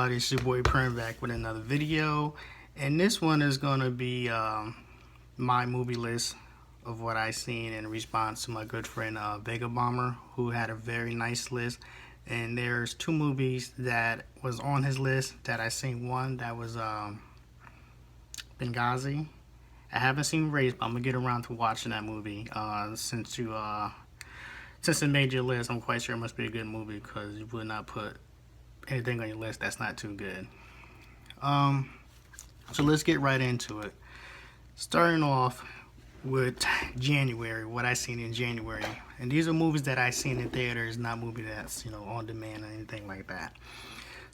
everybody, it's your boy Prim back with another video, and this one is gonna be my movie list of what I seen in response to my good friend Vegabomber, who had a very nice list. And there's two movies that was on his list that I seen. One that was Benghazi. I haven't seen Race, but I'm gonna get around to watching that movie. Since it made your list, I'm quite sure it must be a good movie because you would not put anything on your list that's not too good. So let's get right into it. Starting off with January, what I seen in January, and these are movies that I seen in theaters, not movie that's on demand or anything like that.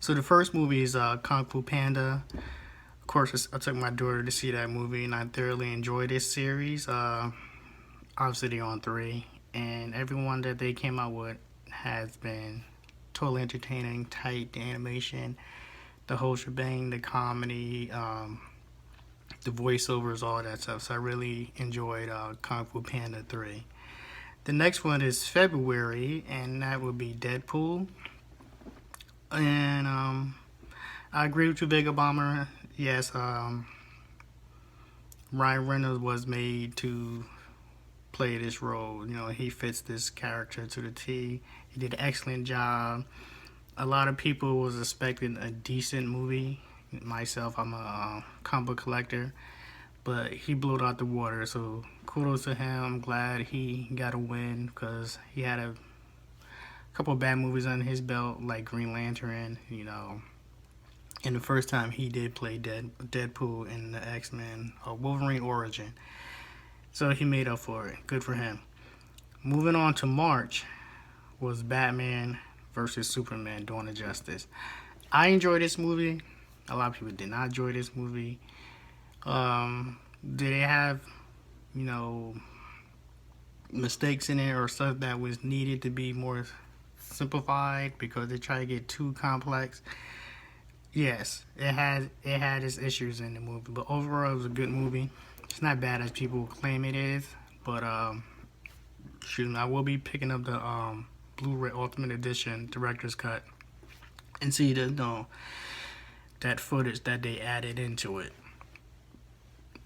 So the first movie is Kung Fu Panda. Of course, I took my daughter to see that movie, and I thoroughly enjoyed this series. Obviously, they're on 3, and everyone that they came out with has been totally entertaining, tight, the animation, the whole shebang, the comedy, the voiceovers, all that stuff. So I really enjoyed Kung Fu Panda 3. The next one is February, and that would be Deadpool. And I agree with you, Vegabomber. Yes, Ryan Reynolds was made to play this role. He fits this character to the T. He did an excellent job. A lot of people was expecting a decent movie. Myself, I'm a comic book collector, but he blew it out the water. So kudos to him. I'm glad he got a win because he had a couple of bad movies on his belt, like Green Lantern. And the first time he did play Deadpool in the X-Men Wolverine Origin. So he made up for it. Good for him. Moving on to March was Batman versus Superman: Dawn of Justice. I enjoyed this movie. A lot of people did not enjoy this movie. Did it have, mistakes in it or stuff that was needed to be more simplified because they try to get too complex? Yes, it had its issues in the movie, but overall it was a good movie. It's not bad as people claim it is, but shoot, I will be picking up the Blu-ray Ultimate Edition Director's Cut and see that footage that they added into it.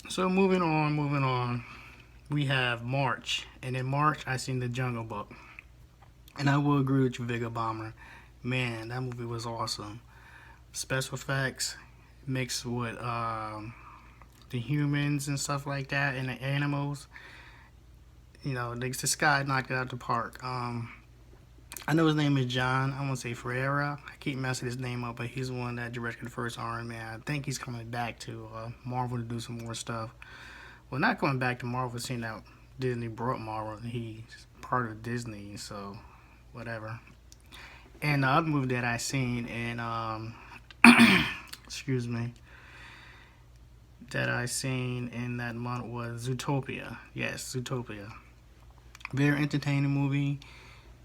So moving on, we have March, and in March I seen The Jungle Book, and I will agree with you, Vegabomber. Man, that movie was awesome. Special effects mixed with the humans and stuff like that, and the animals. This guy knocked it out the park. I know his name is John. I want to say Ferreira. I keep messing his name up, but he's the one that directed the first Iron Man. I think he's coming back to Marvel to do some more stuff. Well, not coming back to Marvel, seeing that Disney brought Marvel. He's part of Disney, so whatever. And the other movie that I seen in excuse me, that I seen in that month was Zootopia. Yes, Zootopia. Very entertaining movie.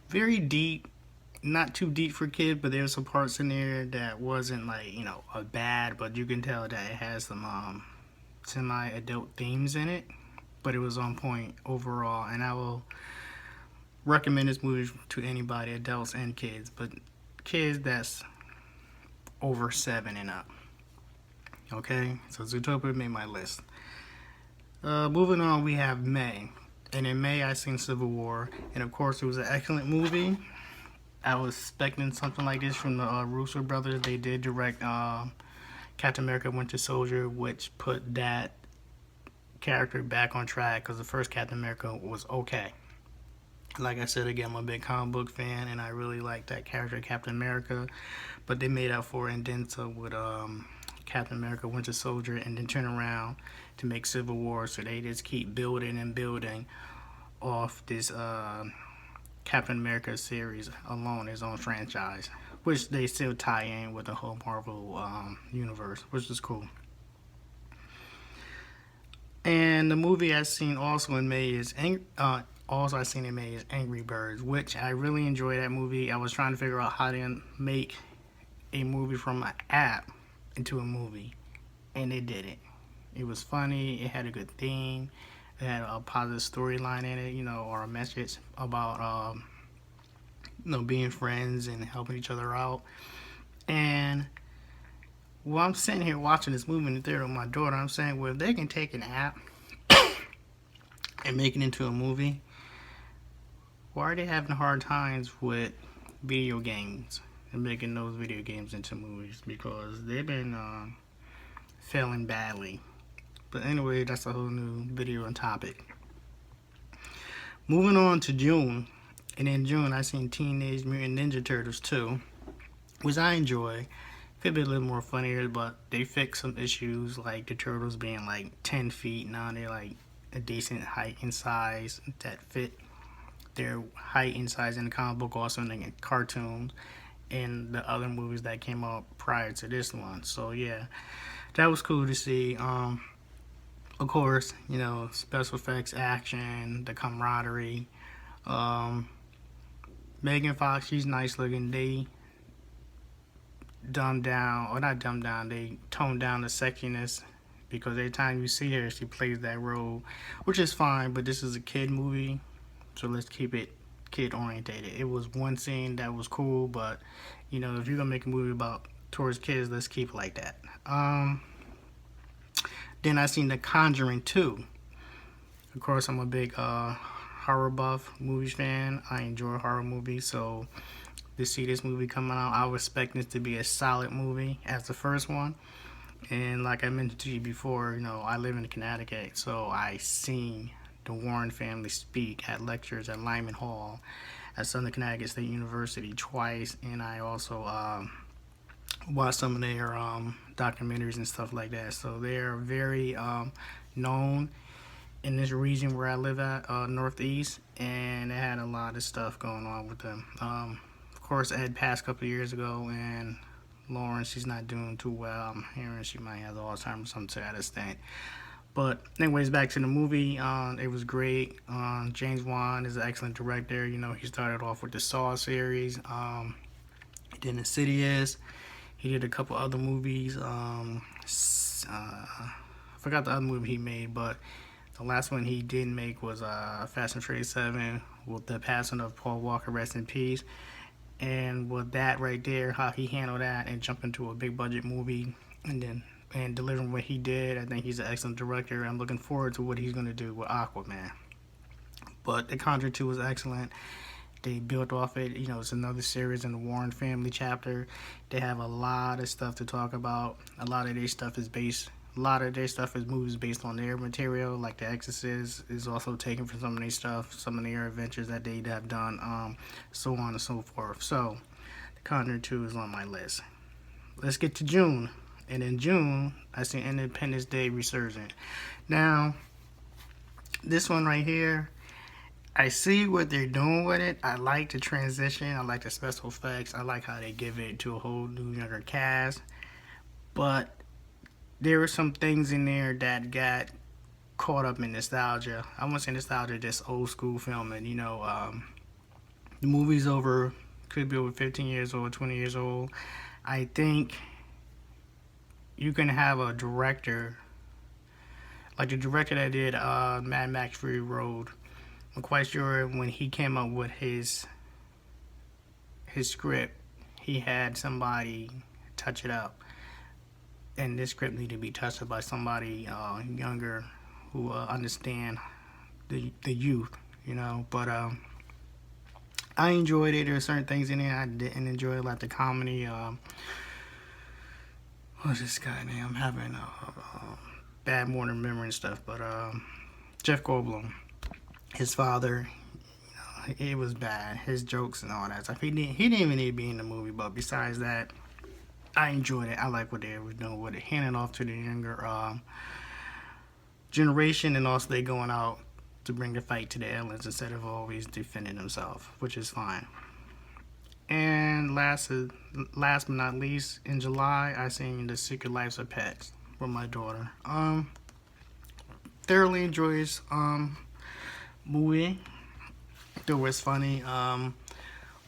Very deep. Not too deep for kids, but there's some parts in there that wasn't like, a bad, but you can tell that it has some semi-adult themes in it. But it was on point overall, and I will recommend this movie to anybody, adults and kids, but kids that's over 7 and up. Okay, so Zootopia made my list. Moving on, we have May. And in May, I seen Civil War. And of course, it was an excellent movie. I was expecting something like this from the Russo brothers. They did direct Captain America Winter Soldier, which put that character back on track because the first Captain America was okay. Like I said again, I'm a big comic book fan, and I really like that character, Captain America. But they made up for it and then some with Captain America Winter Soldier, and then turn around to make Civil War. So they just keep building and building off this Captain America series alone, his own franchise, which they still tie in with the whole Marvel universe, which is cool. And the movie I seen also in May is Angry Birds, which I really enjoy that movie. I was trying to figure out how to make a movie from an app into a movie, and they did it. It was funny. It had a good theme. It had a positive storyline in it, or a message about being friends and helping each other out. And well, I'm sitting here watching this movie in the theater with my daughter. I'm saying, well, if they can take an app and make it into a movie, why are they having hard times with video games and making those video games into movies? Because they've been failing badly. But anyway, that's a whole new video and topic. Moving on to June. And in June, I seen Teenage Mutant Ninja Turtles 2, which I enjoy. Could be a little more funnier, but they fixed some issues, like the turtles being like 10 feet. Now they're like a decent height and size that fit their height and size in the comic book, also in the cartoons and the other movies that came out prior to this one. So yeah, that was cool to see. Of course, you know, special effects, action, the camaraderie. Megan Fox, she's nice looking. They dumbed down, or not dumbed down, they toned down the sexiness, because every time you see her, she plays that role, which is fine, but this is a kid movie, so let's keep it kid orientated. It was one scene that was cool, but you know, if you're gonna make a movie about towards kids, let's keep it like that. Then I seen the Conjuring 2. Of course, I'm a big horror buff movies fan. I enjoy horror movies, so to see this movie coming out, I was expecting it to be a solid movie as the first one. And like I mentioned to you before, you know, I live in Connecticut, so I seen the Warren family speak at lectures at Lyman Hall at Southern Connecticut State University twice, and I also watched some of their documentaries and stuff like that. So they're very known in this region where I live at, Northeast, and they had a lot of stuff going on with them. Of course, Ed passed a couple of years ago, and Lauren, she's not doing too well. I'm hearing she might have Alzheimer's or something to that extent. But anyways, back to the movie. It was great. James Wan is an excellent director. You know, he started off with the Saw series. He did Insidious. He did a couple other movies. I forgot the other movie he made, but the last one he did make was Fast and Furious 7 with the passing of Paul Walker, rest in peace. And with that right there, how he handled that and jumped into a big budget movie and delivering what he did, I think he's an excellent director. I'm looking forward to what he's going to do with Aquaman. But The Conjuring 2 was excellent. They built off it. You know, it's another series in the Warren family chapter. They have a lot of stuff to talk about. A lot of their stuff is movies based on their material, like The Exorcist is also taken from some of their stuff, some of their adventures that they have done, so on and so forth. So, The Conjuring 2 is on my list. Let's get to June. And in June, I see Independence Day Resurgence. Now, this one right here, I see what they're doing with it. I like the transition. I like the special effects. I like how they give it to a whole new younger cast. But there were some things in there that got caught up in nostalgia. I won't say nostalgia, just old school filming. You know, the movie's could be over 15 years old, 20 years old. I think you can have a director, like the director that did Mad Max Fury Road. I'm quite sure when he came up with his script, he had somebody touch it up. And this script needed to be touched up by somebody younger who understand the youth, you know. But I enjoyed it. There were certain things in there I didn't enjoy, like the comedy. What's this guy name? I'm having bad morning memory and stuff. But Jeff Goldblum, his father, you know, it was bad. His jokes and all that stuff. He didn't even need to be in the movie. But besides that, I enjoyed it. I like what they were doing with it, handing off to the younger generation, and also they going out to bring the fight to the aliens instead of always defending themselves, which is fine. And last but not least, in July, I seen The Secret Lives of Pets with my daughter. Thoroughly enjoyed this movie. It was funny.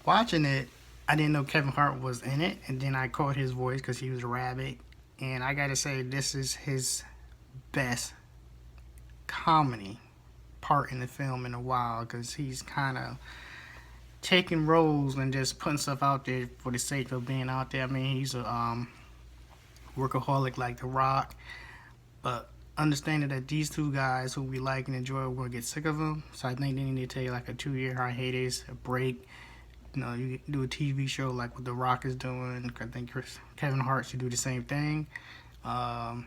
Watching it, I didn't know Kevin Hart was in it, and then I caught his voice because he was a rabbit. And I gotta say, this is his best comedy part in the film in a while, because he's kind of taking roles and just putting stuff out there for the sake of being out there. I mean, he's a workaholic like The Rock, but understanding that these two guys who we like and enjoy, we're gonna get sick of them. So I think they need to take like a 2-year hiatus, a break. You know, you do a TV show like what The Rock is doing. I think Kevin Hart should do the same thing, and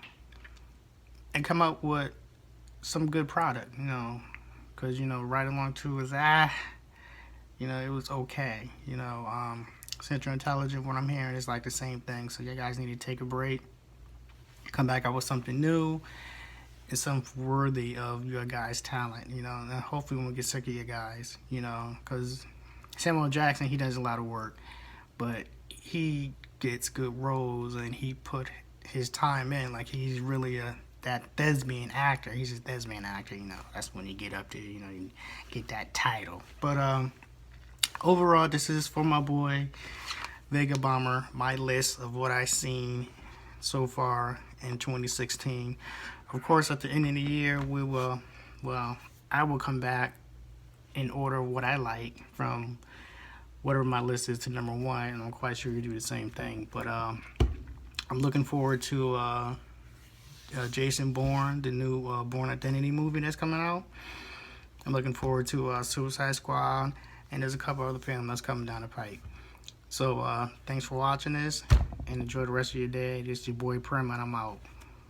come up with some good product. You know, because you know, Ride Along 2 was you know, it was okay. You know, Central Intelligence, what I'm hearing is like the same thing. So you guys need to take a break, come back out with something new and something worthy of your guys' talent. You know, and hopefully we won't get sick of you guys. You know, because Samuel Jackson, he does a lot of work, but he gets good roles and he put his time in. Like he's really that thespian actor. He's a thespian actor. You know, that's when you get up there. You know, you get that title. But overall, this is for my boy Vegabomber. My list of what I've seen so far in 2016. Of course, at the end of the year, we will. Well, I will come back in order of what I like from whatever my list is to number one, and I'm quite sure you do the same thing. But I'm looking forward to Jason Bourne, the new Bourne Identity movie that's coming out. I'm looking forward to Suicide Squad, and there's a couple other films that's coming down the pipe. So thanks for watching this, and enjoy the rest of your day. This is your boy Prim, and I'm out.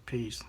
Peace.